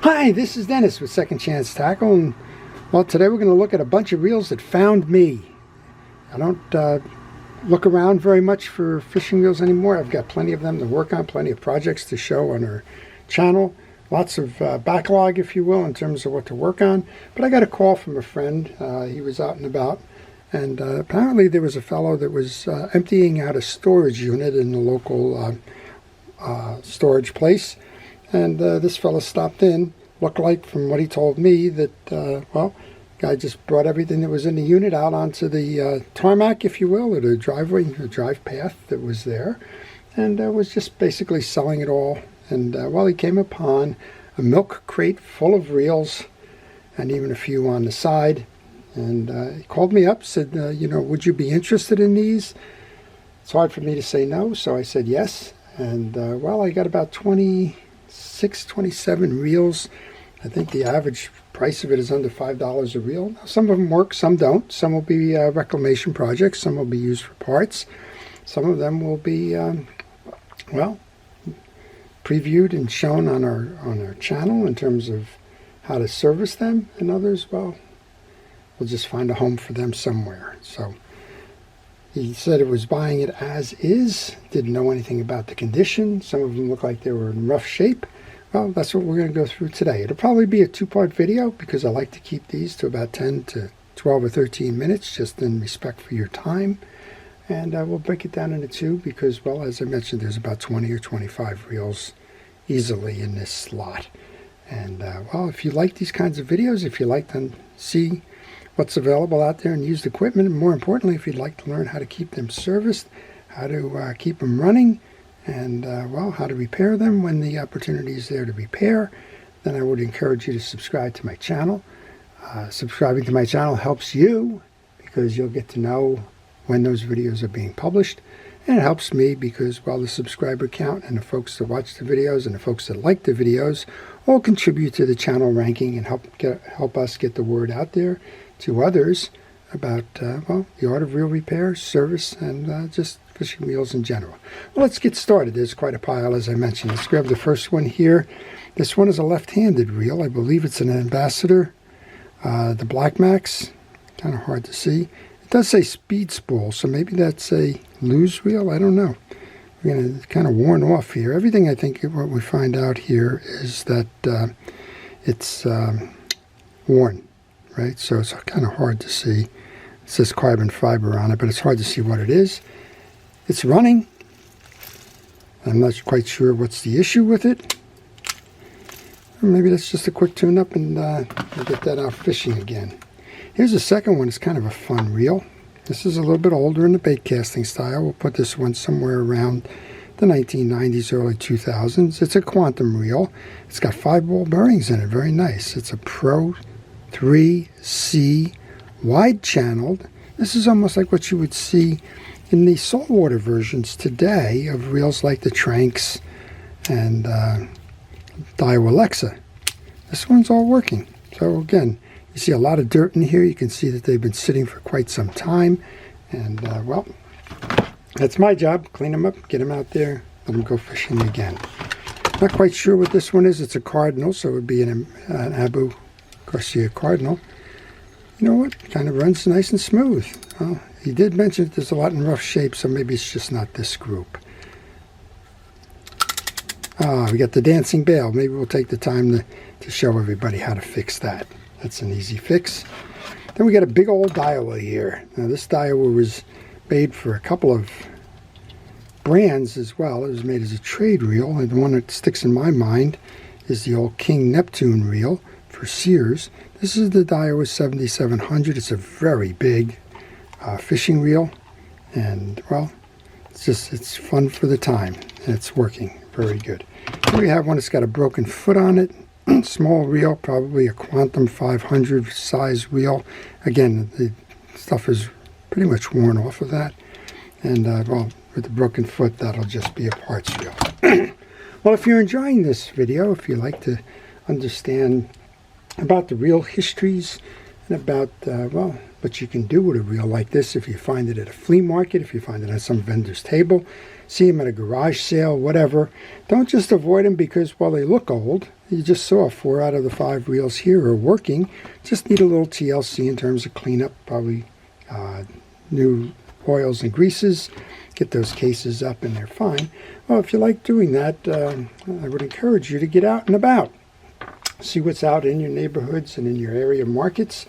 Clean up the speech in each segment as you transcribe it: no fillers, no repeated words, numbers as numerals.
Hi, this is Dennis with Second Chance Tackle, and well, today we're going to look at a bunch of reels that found me. I don't look around very much for fishing reels anymore. I've got plenty of them to work on, plenty of projects to show on our channel, lots of backlog, if you will, in terms of what to work on. But I got a call from a friend. He was out and about, and apparently there was a fellow that was emptying out a storage unit in the local storage place. And this fellow stopped in. Looked like, from what he told me, that, well, guy just brought everything that was in the unit out onto the tarmac, if you will, or the driveway, the drive path that was there, and was just basically selling it all. And, well, he came upon a milk crate full of reels and even a few on the side. And he called me up, said, you know, would you be interested in these? It's hard for me to say no, so I said yes. And, well, I got about 27 reels. I think the average price of it is under $5 a reel. Some of them work, some don't. Some will be reclamation projects. Some will be used for parts. Some of them will be, well, previewed and shown on our channel in terms of how to service them. And others, well, we'll just find a home for them somewhere. So he said it was buying it as is. Didn't know anything about the condition. Some of them look like they were in rough shape. Well, that's what we're going to go through today. It'll probably be a two-part video because I like to keep these to about 10 to 12 or 13 minutes, just in respect for your time. And we'll break it down into two because, well, as I mentioned, there's about 20 or 25 reels easily in this slot. And, well, if you like these kinds of videos, if you like to see what's available out there and used equipment, and more importantly, if you'd like to learn how to keep them serviced, how to keep them running, and, well, how to repair them when the opportunity is there to repair, then I would encourage you to subscribe to my channel. Subscribing to my channel helps you because you'll get to know when those videos are being published. And it helps me because, well, the subscriber count and the folks that watch the videos and the folks that like the videos all contribute to the channel ranking and help us get the word out there to others about, well, the art of reel repair, service, and just fishing reels in general. Well, let's get started. There's quite a pile, as I mentioned. Let's grab the first one here. This one is a left-handed reel. I believe it's an Ambassador, the Black Max. Kind of hard to see. It does say speed spool, so maybe that's a loose reel. I don't know. We're going to kind of worn off here. Everything, I think, what we find out here is that it's worn, right? So it's kind of hard to see. It says carbon fiber on it, but it's hard to see what it is. It's running. I'm not quite sure what's the issue with it. Or maybe that's just a quick tune-up and we'll get that out fishing again. Here's the second one. It's kind of a fun reel. This is a little bit older in the bait casting style. We'll put this one somewhere around the 1990s, early 2000s. It's a quantum reel. It's got 5-ball bearings in it. Very nice. It's a Pro 3C wide-channeled. This is almost like what you would see in the saltwater versions today of reels like the Tranks and Daiwa Alexa. This one's all working. So again, you see a lot of dirt in here. You can see that they've been sitting for quite some time. And, well, that's my job. Clean them up, get them out there, let them go fishing again. Not quite sure what this one is. It's a Cardinal, so it would be an Abu Garcia Cardinal. You know what? Kind of runs nice and smooth. Well, he did mention that there's a lot in rough shape, so maybe it's just not this group. We got the dancing bail. Maybe we'll take the time to show everybody how to fix that. That's an easy fix. Then we got a big old Daiwa here. Now this Daiwa was made for a couple of brands as well. It was made as a trade reel, and the one that sticks in my mind is the old King Neptune reel for Sears. This is the Daiwa 7700. It's a very big fishing reel, and, well, it's fun for the time, and it's working very good. Here we have one that's got a broken foot on it. Small reel, probably a Quantum 500 size reel. Again, the stuff is pretty much worn off of that, and, well, with the broken foot, that'll just be a parts reel. Well, if you're enjoying this video, if you like to understand about the reel histories and about, well, what you can do with a reel like this if you find it at a flea market, if you find it on some vendor's table, see them at a garage sale, whatever. Don't just avoid them because, well, they look old you just saw 4 out of the 5 reels here are working. Just need a little TLC in terms of cleanup, probably new oils and greases. Get those cases up and they're fine. Well, if you like doing that, I would encourage you to get out and about. See what's out in your neighborhoods and in your area markets,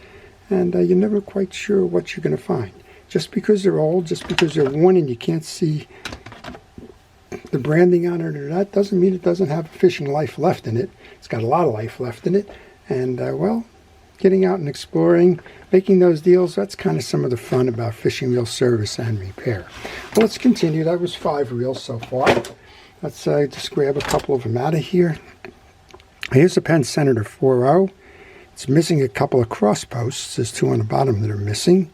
and you're never quite sure what you're going to find. Just because they're old, just because they're worn and you can't see the branding on it or not, doesn't mean it doesn't have fishing life left in it. It's got a lot of life left in it, and well, getting out and exploring, making those deals, that's kind of some of the fun about fishing reel service and repair. Well, let's continue. That was 5 reels so far. Let's just grab a couple of them out of here. Here's a Penn Senator 4.0. It's missing a couple of cross posts. There's 2 on the bottom that are missing.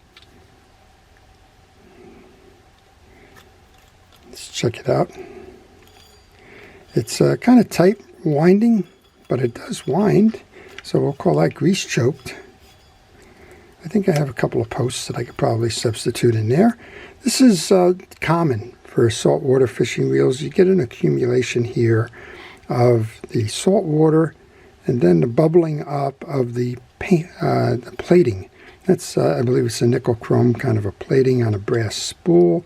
Let's check it out. It's kind of tight winding, but it does wind. So we'll call that grease choked. I think I have a couple of posts that I could probably substitute in there. This is common for saltwater fishing reels. You get an accumulation here of the salt water and then the bubbling up of the paint, the plating. That's, I believe it's a nickel chrome kind of a plating on a brass spool.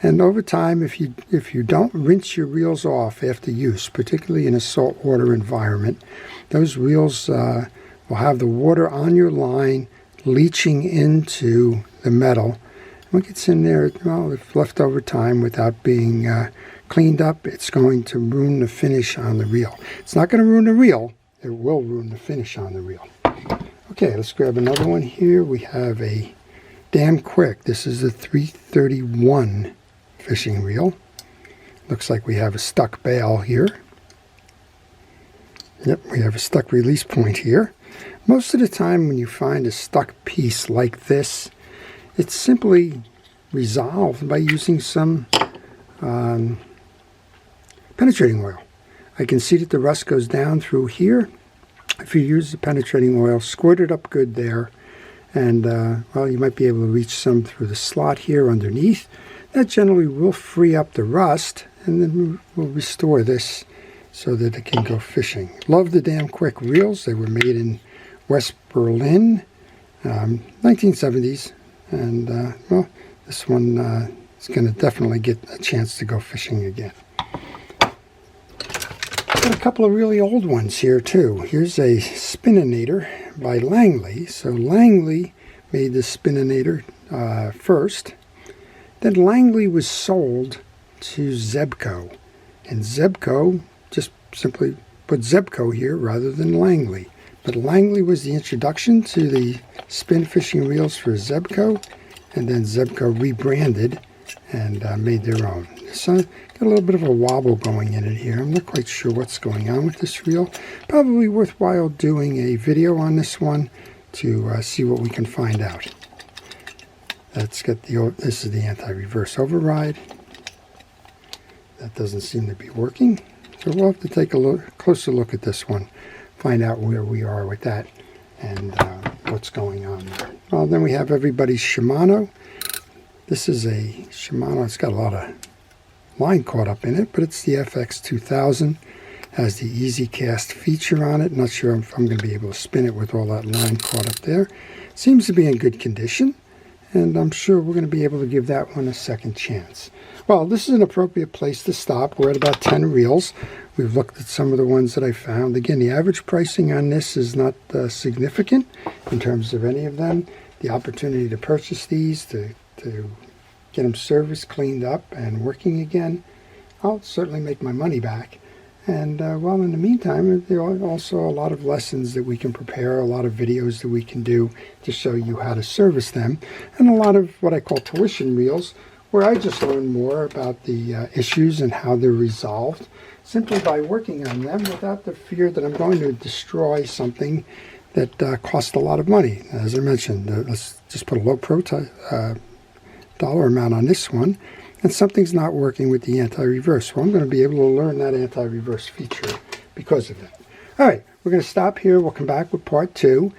And over time, if you don't rinse your reels off after use, particularly in a saltwater environment, those reels will have the water on your line leaching into the metal. What gets in there, well, if left over time without being cleaned up, it's going to ruin the finish on the reel. It's not going to ruin the reel, it will ruin the finish on the reel. Okay, let's grab another one here. We have a Damn Quick. This is a 331 fishing reel. Looks like we have a stuck bail here. Yep, we have a stuck release point here. Most of the time when you find a stuck piece like this, it's simply resolved by using some penetrating oil. I can see that the rust goes down through here. If you use the penetrating oil, squirt it up good there, and well, you might be able to reach some through the slot here underneath. That generally will free up the rust, and then we'll restore this so that it can go fishing. Love the Damn Quick reels. They were made in West Berlin, 1970s, and well, this one is going to definitely get a chance to go fishing again. Got a couple of really old ones here too. Here's a Spininator by Langley. So Langley made the Spininator first. Then Langley was sold to Zebco, and Zebco just simply put Zebco here rather than Langley. But Langley was the introduction to the spin fishing reels for Zebco, and then Zebco rebranded and made their own. So got a little bit of a wobble going in it here. I'm not quite sure what's going on with this reel. Probably worthwhile doing a video on this one to see what we can find out. That's got the, this is the anti-reverse override. That doesn't seem to be working. So we'll have to take a closer look at this one, find out where we are with that and what's going on there. Well, then we have everybody's Shimano. This is a Shimano. It's got a lot of line caught up in it, but it's the FX2000. Has the Easy Cast feature on it. Not sure if I'm going to be able to spin it with all that line caught up there. Seems to be in good condition, and I'm sure we're going to be able to give that one a second chance. Well, this is an appropriate place to stop. We're at about 10 reels. We've looked at some of the ones that I found. Again, the average pricing on this is not significant in terms of any of them. The opportunity to purchase these, to get them serviced, cleaned up, and working again, I'll certainly make my money back. And well, in the meantime, there are also a lot of lessons that we can prepare, a lot of videos that we can do to show you how to service them, and a lot of what I call tuition reels, where I just learn more about the issues and how they're resolved, simply by working on them without the fear that I'm going to destroy something that costs a lot of money. As I mentioned, let's just put a low dollar amount on this one, and something's not working with the anti-reverse. Well, I'm going to be able to learn that anti-reverse feature because of that. All right, we're going to stop here. We'll come back with part 2.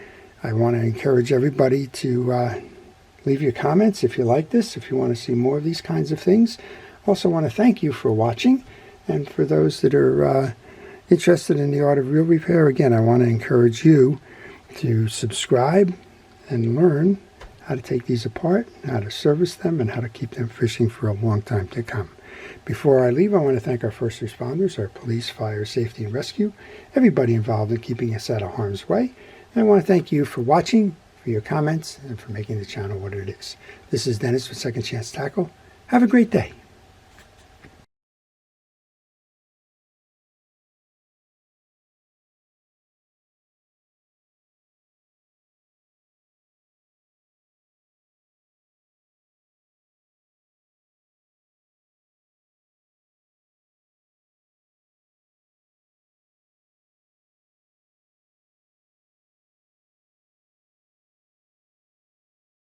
I want to encourage everybody to leave your comments if you like this, if you want to see more of these kinds of things. Also want to thank you for watching, and for those that are interested in the art of reel repair, again, I want to encourage you to subscribe and learn how to take these apart, how to service them, and how to keep them fishing for a long time to come. Before I leave, I want to thank our first responders, our police, fire, safety, and rescue, everybody involved in keeping us out of harm's way. And I want to thank you for watching, for your comments, and for making the channel what it is. This is Dennis with Second Chance Tackle. Have a great day.